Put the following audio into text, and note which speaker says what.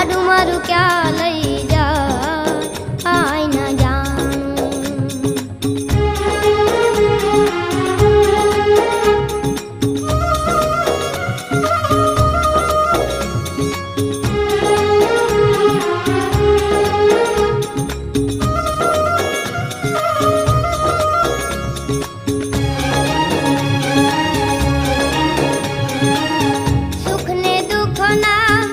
Speaker 1: લાડુ મારું ક્યાં લઈ જા આઈ ના જાણું સુખ ને દુઃખ ના